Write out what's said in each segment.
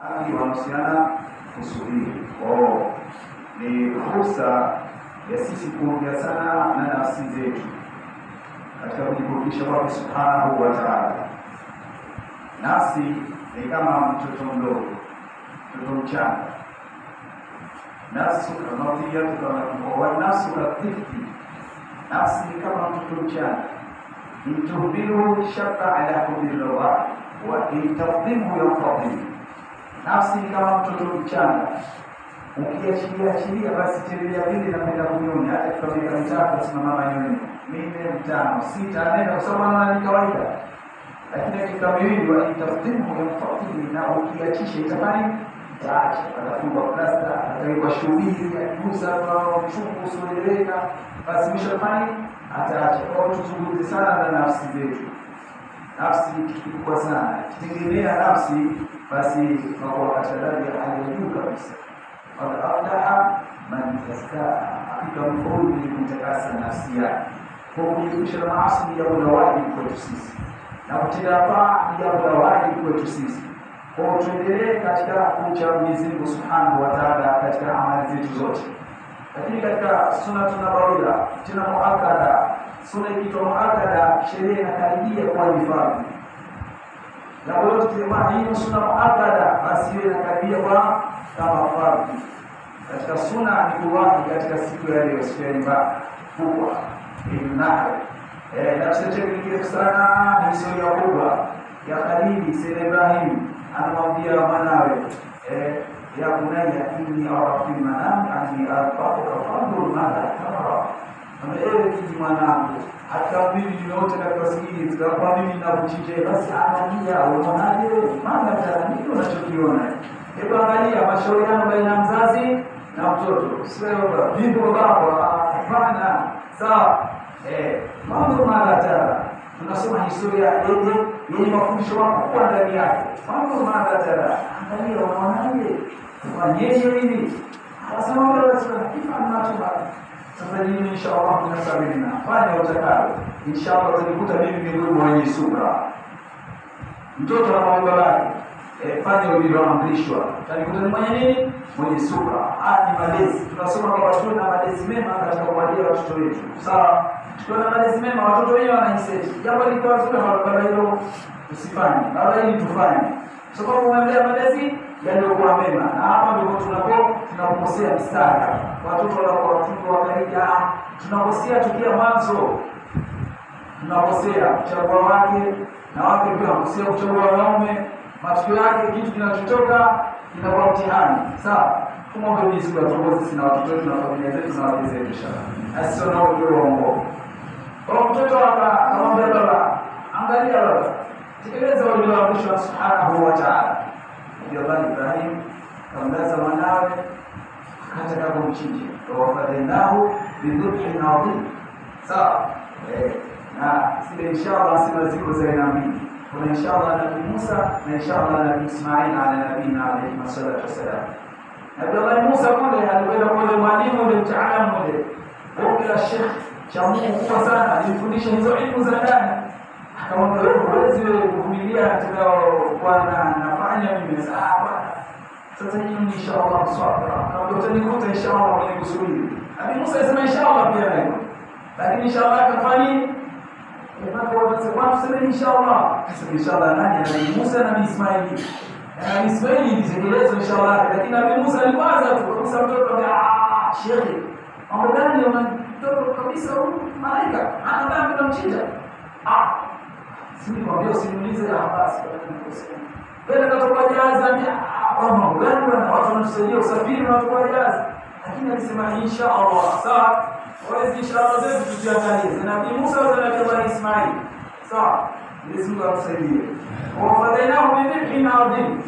wanahusiana kusubiri. Ni fursa ya sisi kuongea sana na nafsi zetu katika kujikurubisha kwa Subhanahu wa Ta'ala. Nafsi ni kama mtoto mdogo, mtoto mchanga. Nafsi kama nafsi katifti. Nafsi ni kama mtoto mchanga. Intuhbiru shaka ala kulli rawa wa intaqdimu yaqdim. Nafsi ni kama mtoto mchanga. Ukiachilia basi tembea vile na kwenda kunyoni, hata kama miaka mitatu simama nyoni, 4, 5, 6 nenda kusoma ni kawaida. Lakini kikamilifu wa intaqdimu yaqdim, na ukiachisha itafanya taacha, atafungwa plasta, atawekwa shughuli ya kugusa kwa mchungu usioeleweka, basi mshafanya ataacha. Kwa tuzungumze sana na nafsi zetu. Nafsi kubwa sana. Kitengenea nafsi basi kwa atadari aliyojua kabisa. Afdaha man tazkaa, akamfaulu ni kutakasa nafsi yake. Kwa kujiepusha na maasi ya wajibu kwetu sisi. Na kutenda taa ya wajibu kwetu sisi. Kwa tuendelee katika kumcha Mwenyezi Mungu Subhanahu wa Ta'ala katika amali zetu zote. Lakini katika sunna tunabawida tena muakkada, sunna ikitoa muakkada, sheria inakaribia kwa hifadhi. Na wale tukiona hii sunna muakkada, basi ile inakaribia kwa kama fardhi. Katika sunna ni kuwahi katika siku ya leo, siku ya Ijumaa kubwa Nahr. Na sisi kile sana ni historia kubwa ya Khalid Sayyid Ibrahim anamwambia mwanawe ya bunayya inni ara fi manam anni arfa'uka fanzur madha tara. Ewe kijana mwanangu, hata mimi nimeota katika siku zikawa mimi ninakuchinja, basi angalia unaonaje, maana tazamini unachokiona. Hebu angalia mashauriano baina mzazi na mtoto. Sio vipi baba, hapana. Sawa. Mambo mara tunasoma historia yenye mafundisho makubwa ndani yake. Mambo mara angalia unaonaje, fanyeje hivi. Anasema wala kifa mnatoka. Sasa hivi inshallah tunasabirina. Fanya utakalo. Inshallah utajikuta mimi miongoni mwa wenye subra. Mtoto anamwomba baba, fanya ulivyoamrishwa. Utajikuta ni mwenye nini? Mwenye subra. Ni malezi. Tunasoma kwa watoto na malezi mema katika kuwalia watoto wetu. Sawa? Tukiona malezi mema watoto wenyewe wanaiseti. Jambo liko zuri baba hilo usifanye. Baba hili tufanye. Sababu unaendelea malezi yaliyokuwa mema. Na hapa ndipo tunapokosea mstari. Watoto wanakuwa watoto wakaida, tunakosea tukia mwanzo. Tunakosea kuchagua wake na wake pia wanakosea kuchagua wanaume. Matukio yake kitu kinachotoka kinakuwa mtihani. Sawa? Kumwombe Mwenyezi Mungu atuongoze sisi na watoto wetu na familia zetu na wake zetu inshallah. Asio nao kwa uongo. Kwa mtoto akamwambia baba, angalia baba, tekeleza ulivyoamrishwa Subhanahu wa Ta'ala. Nabii Ibrahim kamlaza mwanawe akataka kumchinja. Kwa fadhainahu bidhubhin adhim. Sawa? Na sisi inshallah sima ziko za aina mbili. Kuna inshallah Nabii Musa na inshallah Nabii Ismail alayhi wasallatu wassalam. Nabii Musa kule alikwenda kwa mwalimu na mtaalamu mmoja. Kila sheikh cha Mungu kubwa sana alifundisha hizo elimu za ndani. Akamwambia huwezi kuvumilia katika bwana nafanya mimi sasa hivi inshallah swabra. Na utanikuta inshallah kwenye kusubiri. Nabii Musa alisema inshallah pia leo. Lakini inshallah akafanya kwa inshallah. Inshallah nani? Nabii Musa na Ismail. Na Ismail ndizo inshallah, lakini Nabii Musa alianza tu kwa sababu mtoto sheikh. Mambo gani mtoto kabisa malaika? Anaambia tunamchinja. Sisi mwambie usimuulize basi wewe katoka jaza mambo gani na watu wanasaidia usafiri na watu wa jaza. Lakini alisema inshallah. Sawa? Wawezi inshallah zetu tuziangalie. Nabii Musa na Nabii Ismail. Sawa? Mwenyezi Mungu atusaidie. Wafadhainahu bidhibhin adhim.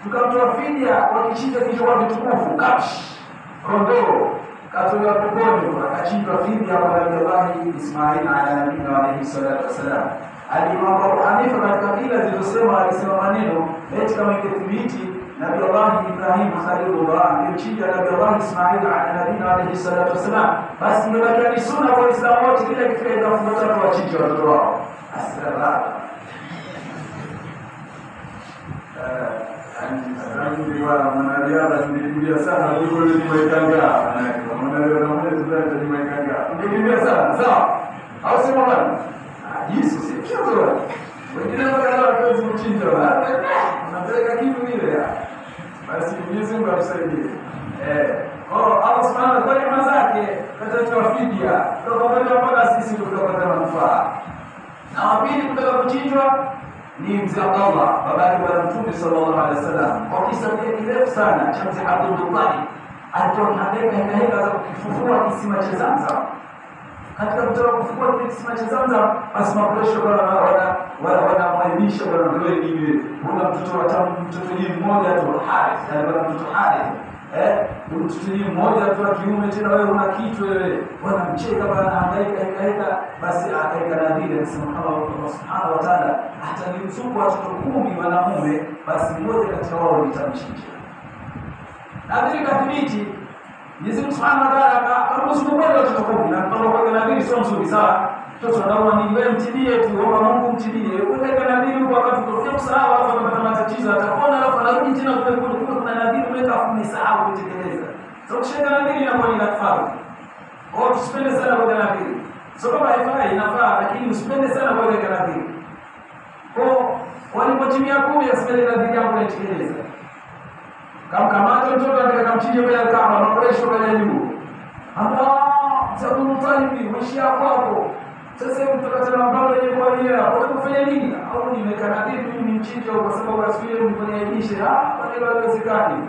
Tukamtoa fidia kwa kichinja kilichokuwa kitukufu, kabsh, kondoo, katolewa peponi, akachinjwa fidia kwa Nabii Ismail alayhi salatu wasalam. Al-Imam Abu Hanifa katika kila zilizosema alisema maneno eti kama ingethibiti Nabii Ibrahim Khalilullah alimchinja Nabii Ismail alayhi salatu wasalam, basi ingebaki ni sunna kwa Waislamu wote kila kifika kufuata wachinje watoto wao. Asalamu Ndio mwanariadha tulikimbia sana kuliko yule mwaikanga. Mwanariadha mmoja tunaye mwaikanga. Tulikimbia sana, sawa? Au sema bwana? Yesu si kitu. Wengine wakala kazi mchinja. Unapeleka kitu ile ya. Basi Mwenyezi Mungu atusaidie. Allah Subhanahu wa ta'ala kwa zake atatoa fidia. Tutakwenda mpaka sisi tutapata manufaa. Na wapili kutaka kuchinjwa ni mzee Abdullah babake wa Mtume sallallahu alaihi wasallam. Kwa kisa kirefu sana cha mzee Abdullah alitoka heka za kufufua kisima cha Zamzam. Katika kutoka kufufua kisima cha Zamzam, basi mapresho wanamwainisha wanaondoa ile. Kuna mtoto mmoja tu Harith, alikuwa mtoto Harith. Mtoto mmoja tu wa kiume, tena wewe una kitu wewe. Wanamcheka bana, hangaika basi akaika nadhiri akisema kama Allah Subhanahu wa Ta'ala atanimzuku watoto 10 wanamume, basi mmoja kati wao nitamchinja. Nadhiri kathibiti Mwenyezi Mungu Subhanahu wa Ta'ala akamruzuku watoto 10 na kwa nadhiri sio nzuri sawa. Mtoto anaona ni wewe mtidie tu, omba Mungu mtidie. Uweka nadhiri kwa wakati utokea kusahau alafu unapata matatizo, atakuona alafu anarudi tena kule kuna nadhiri umeweka umesahau kutekeleza. Sasa ukishika nadhiri inakuwa ni nafaa. Au tusipende sana kwa nadhiri. Sio kama haifai, inafaa, lakini usipende sana kwa nadhiri. Kwa walipotimia 10 asipende nadhiri yako kutekeleza. Kamkamata mtoto anataka kumchinja mbele ya Kaaba, makoresho pale juu. Sababu mtalibi mwisho hapo. Sasa mtakatifu mambo yenye kwa yeye, utakufanya nini? Au nimekanadhiri mimi mchinja kwa sababu asiye mfanyishe, wale hawezekani.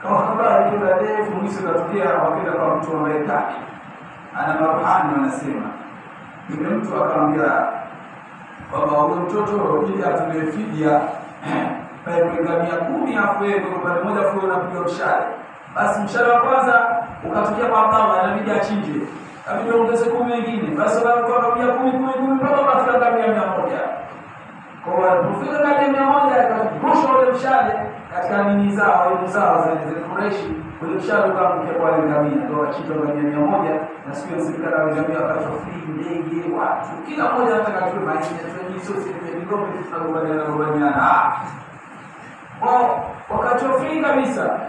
Kama habari ile ndefu mwisho katokea wakenda kwa mtu ambaye kaki. Ana maruhani wanasema. Yule mtu akamwambia baba huyo mtoto ili atume fidia pale ngamia 10 afu yeye kwa pale moja afu unapiga mshale. Basi mshale wa kwanza ukatokea kwa Abdallah inabidi achinje. Kabla ongeze 10 wengine. Basi wao kwa 10 mpaka wafika ngamia 100. Kwa kufika ngamia 100 akarusha ule mshale katika nini zao za Quraishi. Ule mshale ukamkia kwa ile ngamia ndio achinja ngamia 100 na siku ya siku kana ngamia akachofia ndege watu. Kila mmoja anataka tu maisha ya sosi ni ngombe tunakubaliana. Wakachofia kabisa.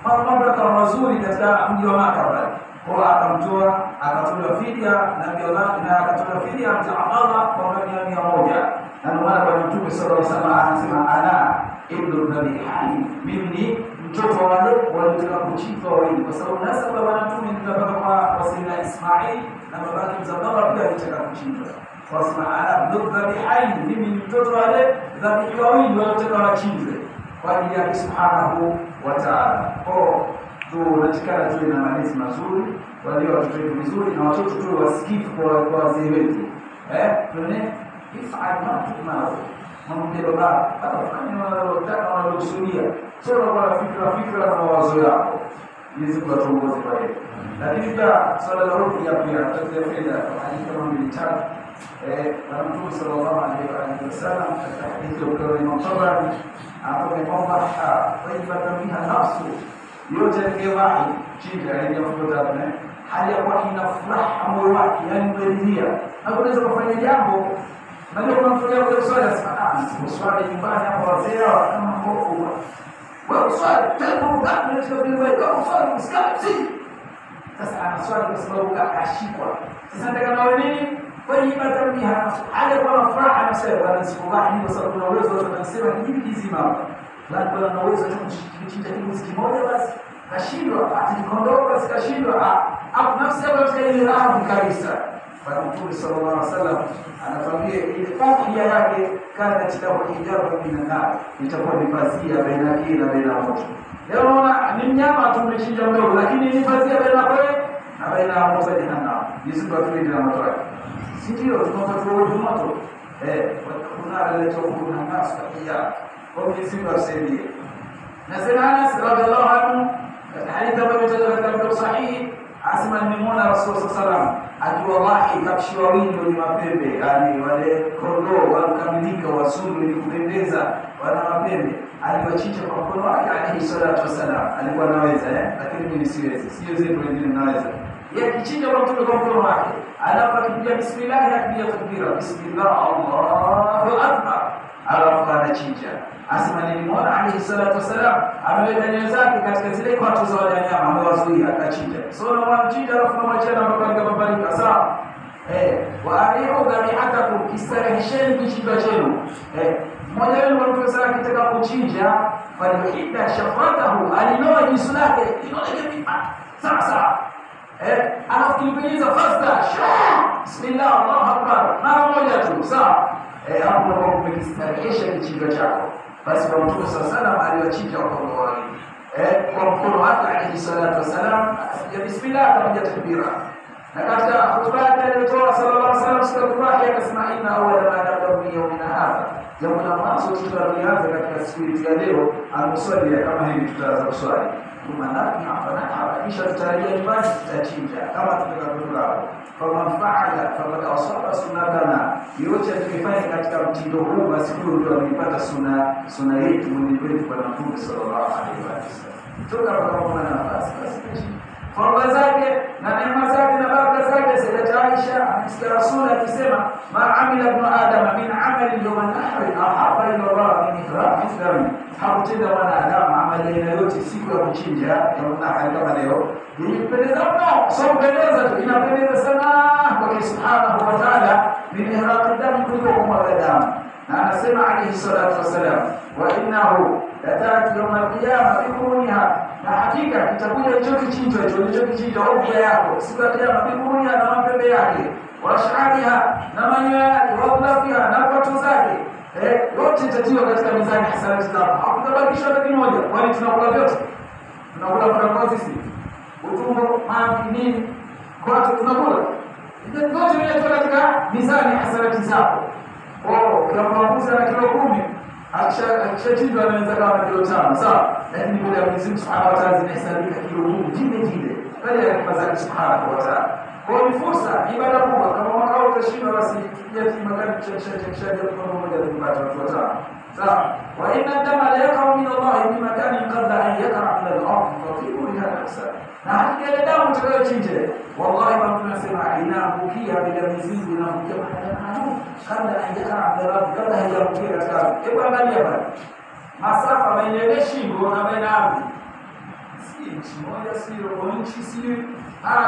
Mambo yakawa mazuri katika mji wa Makka pale. Kwa akamtoa fidia na biolaki na akatoa fidia ya Allah kwa ngamia 100. Na ndio maana Bwana Mtume sallallahu alaihi wasallam anasema ana ibnu dhabihani, mimi ni mtoto wale walitaka kuchinjwa wawili kwa sababu nasaba Bwana Mtume tunapata kwa Sayyidina Ismail na babake Abdullah pia alitaka kuchinjwa. Kwa sababu ana ibnu dhabihani, mimi ni mtoto wale dhabihi wawili walitaka wachinjwe kwa ajili ya Subhanahu wa Ta'ala. Tunatikana tuwe na malezi mazuri, walio watoto wetu vizuri na watoto tu wasikifu kwa wazee wetu. Tuone ifanye mambo mao. Mambo baba, afanye wanalotaka wanalokusudia. Sio kwa fikra na mawazo yako. Hizi kwa tuongoze kwa hiyo. Lakini pia swala la roho pia tutafanya kama militari. Na Mtume sallallahu alaihi wasallam katika hadithi ya Imam Tabari kwamba wajibatabiha nafsu yote ni wahi chinja hajafuta hali ya kuwa ina furaha moyo wake, yani kuridhia. Na unaweza kufanya jambo na ndio kuna mtu yako swali sana, swali nyumbani hapo wazee kama hofu. Wewe swali tena ngapi unachukua vile kwa swali msikati. Sasa ana swali kwa sababu akashikwa. Sasa nataka nawe nini? Wajibatabiha hali ya kuwa furaha na sasa bwana sikuwahi kwa sababu una uwezo wa kusema kitu kizima. Labda ana uwezo tu kuchinja kitu kimoja basi kashindwa atakondoka sikashindwa hapo nafsi yako katika ile raha kabisa. Bwana Mtume sallallahu alaihi wasallam anatuambia ile fahia yake kana katika hijabu minana itakuwa ni pazia baina kila baina moto. Leo unaona ni mnyama tumechinja mdogo lakini ni pazia baina wewe na baina moto jehanamu. Yesu tuatulinde na moto wake. Si ndio tunapata moto kuna ile toku na nafsi pia kwa Mwenyezi Mungu asaidie. Na Anas radhiallahu anhu hadithi ambayo imetoka katika sahihi asema nimemuona Rasul sallallahu alaihi wasallam akiwa wahi kabshi wawili wenye mapembe, yani wale kondoo waliokamilika wazuri wenye kupendeza wana mapembe, aliwachinja kwa mkono wake alayhi salatu wasallam. Alikuwa anaweza lakini mimi siwezi wengine naweza. Yeye kichinja kwa mkono wake alafu akipiga bismillah akipiga takbira bismillah Allahu akbar alafu anachinja asema nilimwona alayhi salatu wasalam ameweka nyayo zake katika zile kwato za wale nyama amewazuia akachinja. So na wamchinja alafu na machana mpaka kabarika sawa. Wa alihu dhamihatakum, kistarehesheni kichinjwa chenu. Mmoja wenu mtume akitaka kuchinja falihida shafatahu, alinoa jisu lake inaonekana vipi sasa. Alafu kilipenyeza fasta bismillah Allahu akbar mara moja tu sawa. Hapo ndio kumekistarehesha kichinjwa chako. Basi kwa mtume sallallahu aliwachinja kwa mkono wake. Kwa mkono wake alayhi salatu wasalam ya bismillah kama takbira. Na katika hotuba yake aliyotoa sallallahu alaihi wasallam siku yake akasema inna awwala ma nabda'u min yawmina hadha, jambo la mwanzo tutalianza katika siku ya leo amuswali kama hivi tutaanza kuswali tumanaki afana kisha tutarejea nyumbani tutachinja kama tutakavyotoa kwa manfaala faqad asaba sunnatana, yote tukifanya katika mtindo huu basi huyo ndio amepata sunna yetu mwenyewe kwa Mtume sallallahu alaihi wasallam. Toka kwa nafasi basi fadhila zake na neema zake na baraka zake. Sayyidat Aisha amesikia Rasul akisema ma amila ibn adam min amali yawm an-nahr ahaba ila Allah min ihraq dam, hakutenda mwanadamu amali yoyote siku ya kuchinja yawm an-nahr kama leo ilipendeza mno. Sio kupendeza tu, inapendeza sana kwa subhanahu wa ta'ala min ihraq dam, kuliko kumwaga damu. Na anasema alayhi salatu wasalam wa innahu latati yawm al-qiyamah biquruniha, na hakika kitakuja hicho kichinjwa hicho kichinjwa upya yako siku ya kiyama biquruniha, na mapembe yake wa sha'riha na manyoya yake wa dhafia na kwato zake, yote itatiwa katika mizani hasanati zako, hakutabakisha hata kimoja. Kwani tunakula vyote, tunakula kwa sisi utumbo mavi nini kwato tunakula ndio vyote katika mizani hasanati zako. Kila mmoja ana kilo 10 akishachinjwa anaweza kama kilo 5 sawa, lakini bila ya Mwenyezi Mungu Subhanahu wa Ta'ala zinahesabika kilo 10 vile pale ya kifadhili Subhanahu wa Ta'ala. Kwa ni fursa ibada kubwa, kama mwaka utashinda basi tujie kimakani cha kwa mmoja tupate watu watano sawa. Wa inna dama la yaqa'u min Allah bi makani qabla an yaqa'a min al-ard fatibu liha nafsa, na hakika ile damu tutakayochinja wallahi kama tunasema inaangukia bila mizizi, inaangukia mahali kabla hajakaa mdarabu, kabla hajarukia katika. Hebu angalia pale masafa baina ya shingo na baina ya ardhi, si nchi moja, sio nchi, sio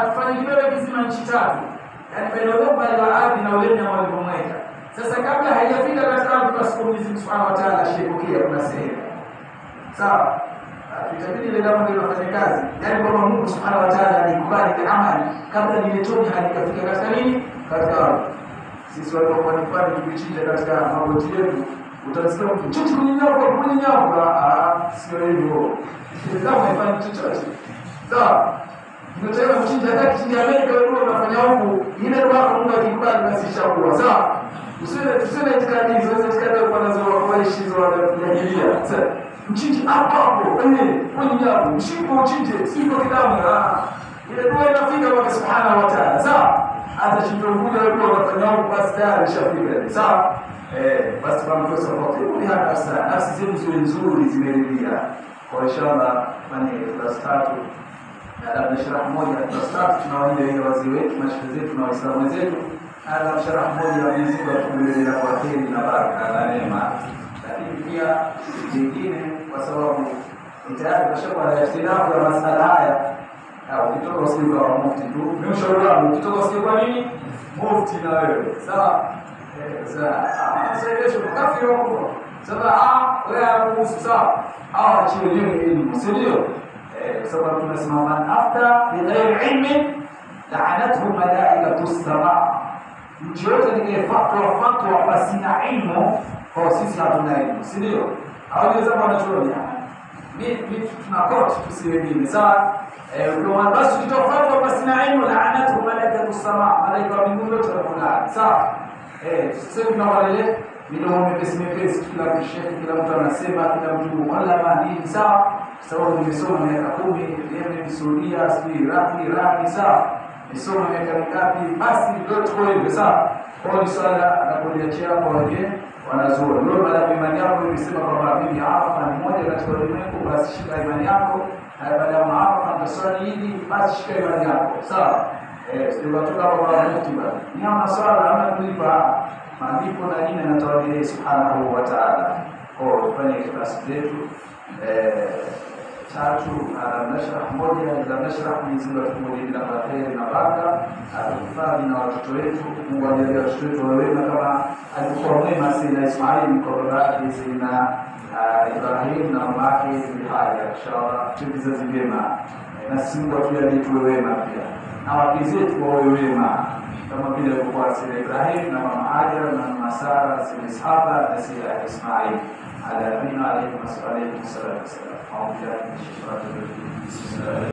tufanye kibele kizima nchi tatu, yani baina ya ardhi na ule mnyama alipomweka. Sasa kabla haijafika katika ardhi, basi Mwenyezi Mungu Subhanahu wa Ta'ala ashibukia kuna sehemu sawa. Itabidi ile damu ndio inafanya kazi, yani kwa Mungu Subhanahu wa Ta'ala alikubali amali kabla liletoni halikafika katika nini, katika ardhi. Sisi watu wa Pwani tukichinja katika magoti yetu utasikia mtu chichi kunyinyapa, sio hivyo. Kama haifanya chochote sawa, ndio mchinja hata kichinja Amerika wewe unafanya huku ile roho Mungu akikubali basi shakuwa sawa. Tuseme itikadi hizo itikadi kwa nazo kwa hizo wa kujahilia sasa mchinji hapo kunyinyapa mshiko uchinje siko kidamu ile roho inafika kwa Subhanahu wa Ta'ala sawa. Hata chindonguja wewe unafanya huko basi tayari shafika sawa. Basi kama mtu sababu ni hapa sana nafsi zetu nzuri zimeridhia kwa inshallah fanye class 3 na sharh moja class 3 tunawaenda ile wazee wetu mashaikh zetu na waislamu wenzetu ala sharh moja wa Mwenyezi Mungu atukumbele kwa kheri na baraka na neema. Lakini pia nyingine kwa sababu tayari tunashakuwa na ikhtilafu ya masala haya au ukitoka usiku kwa mufti tu nimeshauri wangu ukitoka usiku kwa nini mufti na wewe sawa. Sasa kesho kafiri wako sasa wewe hakuhusu sawa au achiwe elimu sio sababu tunasema man afta bi ghairi ilmin la'anathu malaikatu as-sama, mtu yote atakayefatwa basi na ilmu kwa sisi hatuna elimu sio au ni sababu anachoona mimi tunakoti tusiwe sawa. Kwa basi tutafatwa basi na ilmu la'anathu malaikatu as-sama, malaika wa mbinguni wote wanakula sawa. Sasa tunawalele midomo mepesi kila mshekhi kila mtu anasema kila mtu wala maadili sawa, sababu nimesoma miaka 10 mimi Saudia sijui Iraq sawa, nimesoma miaka mingapi basi ndio tuko hivyo sawa. Kwa hiyo swala anakuliachia kwa wengine wanazuo ndio baada imani yako imesema kwamba mimi Arafa ni moja katika ulimwengu, basi shika imani yako, na baada ya Arafa mtaswali hivi basi shika imani yako sawa. Sio watu kama mtiba ni maswala ama kulipa maandiko na dini na tawali Subhanahu wa Ta'ala. Kwa tufanye klasi zetu tatu nashrah moja ila nashrah Mwenyezi Mungu atujalie na kheri na baraka, atuhifadhi na watoto wetu. Mungu ajalie watoto wetu wawe wema kama alikuwa mwema Sayyidina Ismail kwa baba yake Sayyidina Ibrahim na mama yake Hajar. Inshallah tukizazi vyema na sisi Mungu atujalie tuwe wema pia na wake zetu wawe wema kama vile alikuwa Sayyidina Ibrahim na mama Hajar na mama Sara, Sayyidina Ishaq na Sayyidina Ismail على نبينا عليه الصلاة والسلام.